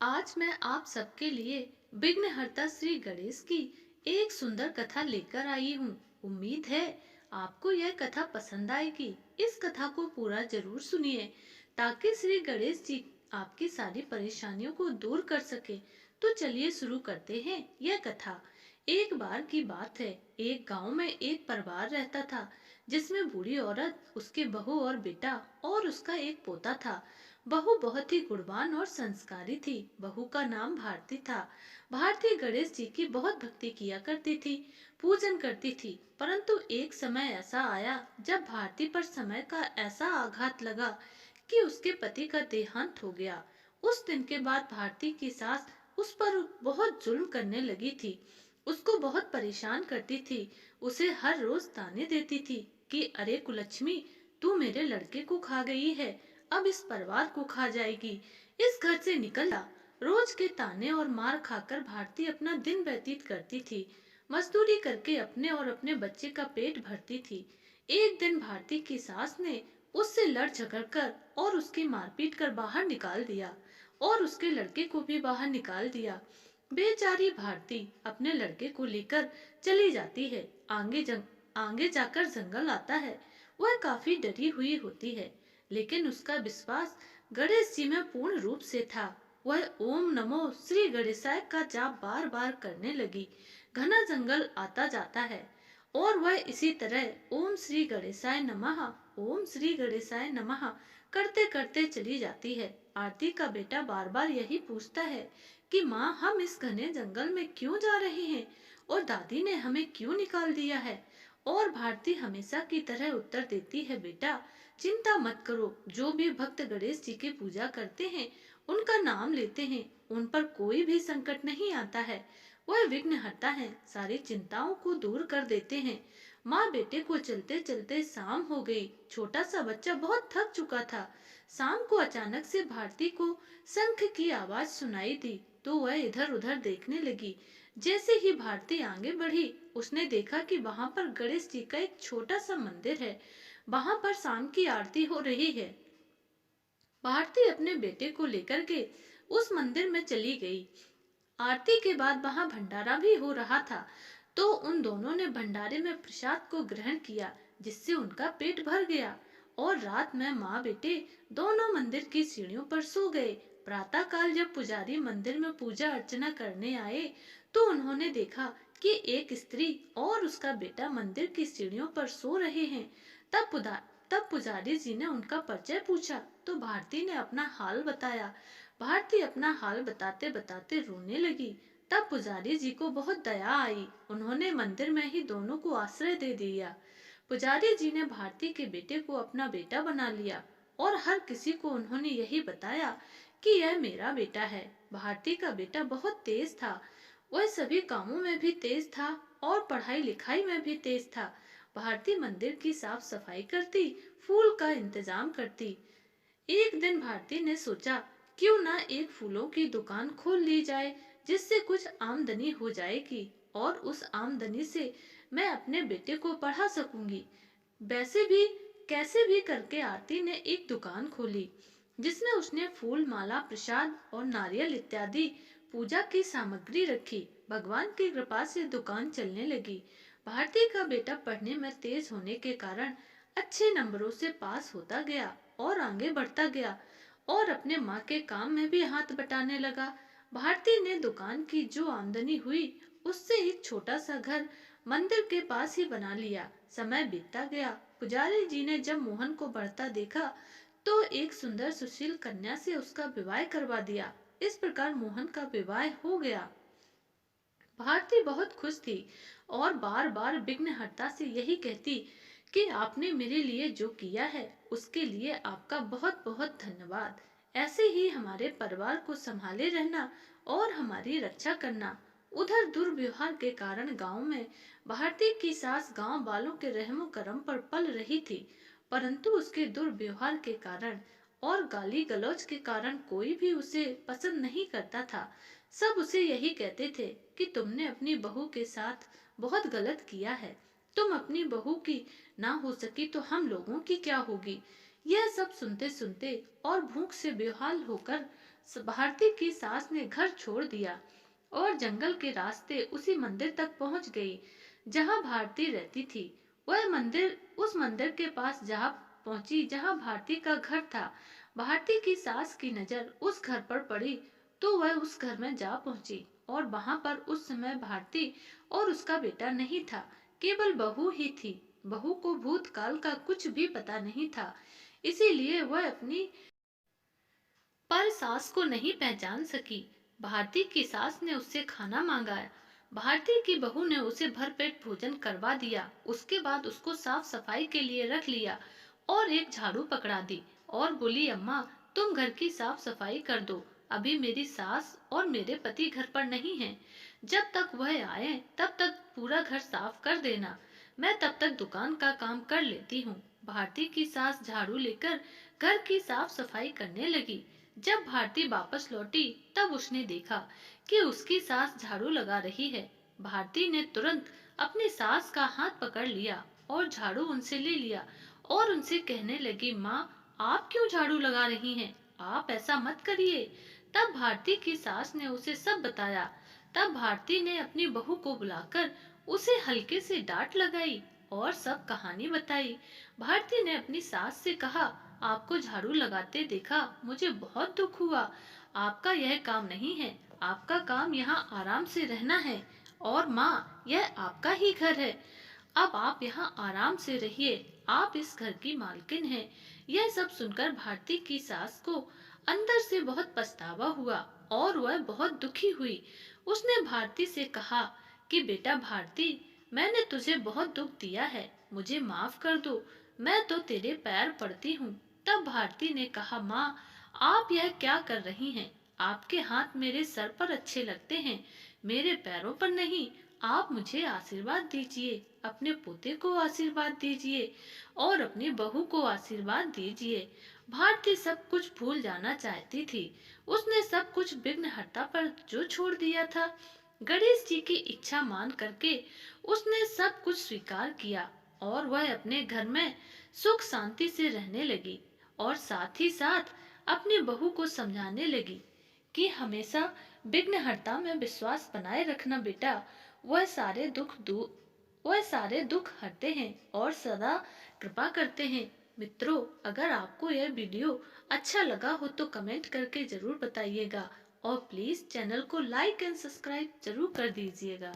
आज मैं आप सबके लिए विघ्नहर्ता श्री गणेश की एक सुंदर कथा लेकर आई हूँ। उम्मीद है आपको यह कथा पसंद आएगी। इस कथा को पूरा जरूर सुनिए ताकि श्री गणेश जी आपकी सारी परेशानियों को दूर कर सके। तो चलिए शुरू करते हैं यह कथा। एक बार की बात है, एक गांव में एक परिवार रहता था जिसमें बूढ़ी औरत, उसकी बहू और बेटा और उसका एक पोता था। बहू बहुत ही गुणवान और संस्कारी थी। बहू का नाम भारती था। भारती गणेश जी की बहुत भक्ति किया करती थी, पूजन करती थी। परंतु एक समय ऐसा आया जब भारती पर समय का ऐसा आघात लगा कि उसके पति का देहांत हो गया। उस दिन के बाद भारती की सास उस पर बहुत जुल्म करने लगी थी। उसको बहुत परेशान करती थी। उसे हर रोज ताने देती थी कि अरे कुलक्ष्मी, तू मेरे लड़के को खा गई है, अब इस परिवार को खा जाएगी, इस घर से निकल जा। रोज के ताने और मार खाकर भारती अपना दिन व्यतीत करती थी। मजदूरी करके अपने और अपने बच्चे का पेट भरती थी। एक दिन भारती की सास ने उससे लड़ झगड़ कर और उसकी मारपीट कर बाहर निकाल दिया और उसके लड़के को भी बाहर निकाल दिया। बेचारी भारती अपने लड़के को लेकर चली जाती है। आगे जाकर जंगल आता है। वह काफी डरी हुई होती है, लेकिन उसका विश्वास गणेश जी में पूर्ण रूप से था। वह ओम नमो श्री गणेशाय का जाप बार बार करने लगी। घना जंगल आता जाता है और वह इसी तरह ओम श्री गणेशाय नमः, ओम श्री गणेशाय नमः करते करते चली जाती है। आरती का बेटा बार बार यही पूछता है कि माँ, हम इस घने जंगल में क्यों जा रहे हैं और दादी ने हमें क्यों निकाल दिया है। और भारती हमेशा की तरह उत्तर देती है, बेटा चिंता मत करो, जो भी भक्त गणेश जी की पूजा करते हैं, उनका नाम लेते हैं, उन पर कोई भी संकट नहीं आता है। वह विघ्न हरता है, सारी चिंताओं को दूर कर देते हैं। माँ बेटे को चलते चलते शाम हो गई। छोटा सा बच्चा बहुत थक चुका था। शाम को अचानक से भारती को शंख की आवाज सुनाई दी तो वह इधर उधर देखने लगी। जैसे ही भारती आगे बढ़ी, उसने देखा कि वहां पर गणेश जी का एक छोटा सा मंदिर है। वहां पर शाम की आरती हो रही है। भारती अपने बेटे को लेकर के उस मंदिर में चली गई। आरती के बाद वहां भंडारा भी हो रहा था, तो उन दोनों ने भंडारे में प्रसाद को ग्रहण किया, जिससे उनका पेट भर गया। और रात में माँ बेटे दोनों मंदिर की सीढ़ियों पर सो गए। प्रातः काल जब पुजारी मंदिर में पूजा अर्चना करने आए, तो उन्होंने देखा कि एक स्त्री और उसका बेटा मंदिर की सीढ़ियों पर सो रहे हैं। तब पुदा तब पुजारी जी ने उनका परिचय पूछा, तो भारती ने अपना हाल बताया। भारती अपना हाल बताते बताते रोने लगी। तब पुजारी जी को बहुत दया आई। उन्होंने मंदिर में ही दोनों को आश्रय दे दिया। पुजारी जी ने भारती के बेटे को अपना बेटा बना लिया और हर किसी को उन्होंने यही बताया कि यह मेरा बेटा है। भारती का बेटा बहुत तेज था। वह सभी कामों में भी तेज था और पढ़ाई लिखाई में भी तेज था। भारती मंदिर की साफ सफाई करती, फूल का इंतजाम करती। एक दिन भारती ने सोचा, क्यों ना एक फूलों की दुकान खोल ली जाए, जिससे कुछ आमदनी हो जाएगी और उस आमदनी से मैं अपने बेटे को पढ़ा सकूंगी। वैसे भी कैसे भी करके आरती ने एक दुकान खोली, जिसमें उसने फूल, माला, प्रसाद और नारियल इत्यादि पूजा की सामग्री रखी। भगवान की कृपा से दुकान चलने लगी। भारती का बेटा पढ़ने में तेज होने के कारण अच्छे नंबरों से पास होता गया और आगे बढ़ता गया और अपने माँ के काम में भी हाथ बटाने लगा। भारती ने दुकान की जो आमदनी हुई, उससे एक छोटा सा घर मंदिर के पास ही बना लिया। समय बीतता गया। पुजारी जी ने जब मोहन को बढ़ता देखा, तो एक सुंदर सुशील कन्या से उसका विवाह करवा दिया। इस प्रकार मोहन का विवाह हो गया। भारती बहुत खुश थी और बार बार विघ्नहर्ता से यही कहती कि आपने मेरे लिए जो किया है, उसके लिए आपका बहुत बहुत धन्यवाद। ऐसे ही हमारे परिवार को संभाले रहना और हमारी रक्षा करना। उधर दुर्व्यवहार के कारण गांव में भारती की सास गांव वालों के रहमो करम पर पल रही थी, परंतु उसके दुर्व्यवहार के कारण और गाली गलौज के कारण कोई भी उसे पसंद नहीं करता था। सब उसे यही कहते थे कि तुमने अपनी बहू के साथ बहुत गलत किया है। तुम अपनी बहू की ना हो सकी तो हम लोगों की क्या होगी। यह सब सुनते सुनते और भूख से बेहाल होकर भारती की सास ने घर छोड़ दिया और जंगल के रास्ते उसी मंदिर तक पहुंच गई जहां भारती रहती थी। वह मंदिर उस मंदिर के पास जहां पहुंची जहां भारती का घर था। भारती की सास की नजर उस घर पर पड़ी तो वह उस घर में जा पहुंची और वहां पर उस समय भारती और उसका बेटा नहीं था, केवल बहू ही थी। बहू को भूतकाल का कुछ भी पता नहीं था, इसीलिए वह अपनी पर सास को नहीं पहचान सकी। भारती की सास ने उससे खाना मांगा। भारती की बहू ने उसे भरपेट भोजन करवा दिया। उसके बाद उसको साफ सफाई के लिए रख लिया और एक झाड़ू पकड़ा दी और बोली, अम्मा तुम घर की साफ सफाई कर दो, अभी मेरी सास और मेरे पति घर पर नहीं हैं। जब तक वह आए तब तक पूरा घर साफ कर देना, मैं तब तक दुकान का काम कर लेती हूँ। भारती की सास झाड़ू लेकर घर की साफ सफाई करने लगी। जब भारती वापस लौटी तब उसने देखा कि उसकी सास झाड़ू लगा रही है। भारती ने तुरंत अपनी सास का हाथ पकड़ लिया और झाड़ू उनसे ले लिया और उनसे कहने लगी, माँ आप क्यों झाड़ू लगा रही हैं? आप ऐसा मत करिए। तब भारती की सास ने उसे सब बताया। तब भारती ने अपनी बहू को बुलाकर उसे हल्के से डांट लगाई और सब कहानी बताई। भारती ने अपनी सास से कहा, आपको झाड़ू लगाते देखा मुझे बहुत दुख हुआ। आपका यह काम नहीं है, आपका काम यहाँ आराम से रहना है। और माँ यह आपका ही घर है, अब आप यहाँ आराम से रहिए, आप इस घर की मालकिन हैं। यह सब सुनकर भारती की सास को अंदर से बहुत पछतावा हुआ और वह बहुत दुखी हुई। उसने भारती से कहा कि बेटा भारती, मैंने तुझे बहुत दुख दिया है, मुझे माफ कर दो, मैं तो तेरे पैर पड़ती हूँ। तब भारती ने कहा, माँ आप यह क्या कर रही हैं? आपके हाथ मेरे सर पर अच्छे लगते हैं, मेरे पैरों पर नहीं। आप मुझे आशीर्वाद दीजिए, अपने पोते को आशीर्वाद दीजिए और अपनी बहू को आशीर्वाद दीजिए। भारती सब कुछ भूल जाना चाहती थी। उसने सब कुछ विघ्नहर्ता पर जो छोड़ दिया था। गणेश जी की इच्छा मान करके उसने सब कुछ स्वीकार किया और वह अपने घर में सुख शांति से रहने लगी और साथ ही साथ अपनी बहू को समझाने लगी कि हमेशा विघ्नहर्ता में विश्वास बनाए रखना बेटा, वह सारे वह सारे दुख हरते हैं और सदा कृपा करते हैं। मित्रों, अगर आपको यह वीडियो अच्छा लगा हो तो कमेंट करके जरूर बताइएगा और प्लीज चैनल को लाइक एंड सब्सक्राइब जरूर कर दीजिएगा।